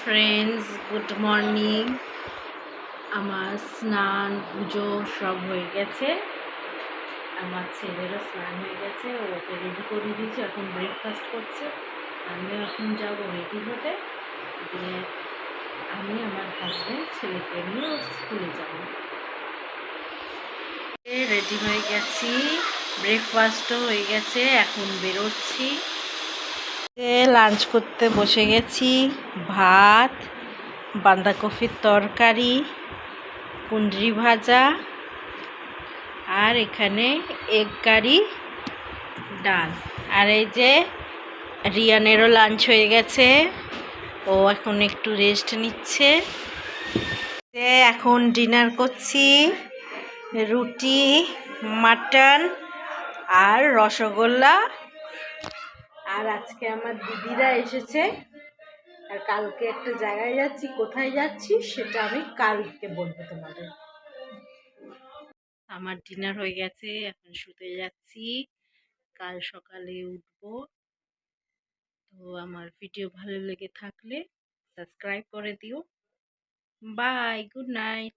Friends, good morning. আমার স্নান পুজো সব হয়ে গেছে। আমার ছেলেরও স্নান হয়ে গেছে, ওকে রেডি করে দিয়েছি, এখন ব্রেকফাস্ট করছে। আমিও এখন যাব রেডি হতে, দিয়ে আমি আমার হাজব্যান্ড ছেলেকে নিয়ে স্কুলে যাব। রেডি হয়ে গেছি, ব্রেকফাস্টও হয়ে গেছে, এখন বেরোচ্ছি। লাঞ্চ করতে বসে গেছি। ভাত, বাঁধাকপির তরকারি, কুঁদরি ভাজা, আর এখানে এগ কারি, ডাল। আর এই যে রিয়ানেরও লাঞ্চ হয়ে গেছে, ও এখন একটু রেস্ট নিচ্ছে। এখন ডিনার করছি, রুটি, মাটন আর রসগোল্লা। আর আজকে আমার দিদিরা এসেছে, আর কালকে একটা জায়গায় যাচ্ছি, কোথায় যাচ্ছি সেটা আমি কালকে বলবো তোমাদের। আমার ডিনার হয়ে গেছে, এখন শুতে যাচ্ছি, কাল সকালে উঠবো। তো আমার ভিডিও ভালো লেগে থাকলে সাবস্ক্রাইব করে দিও। Bye, good night.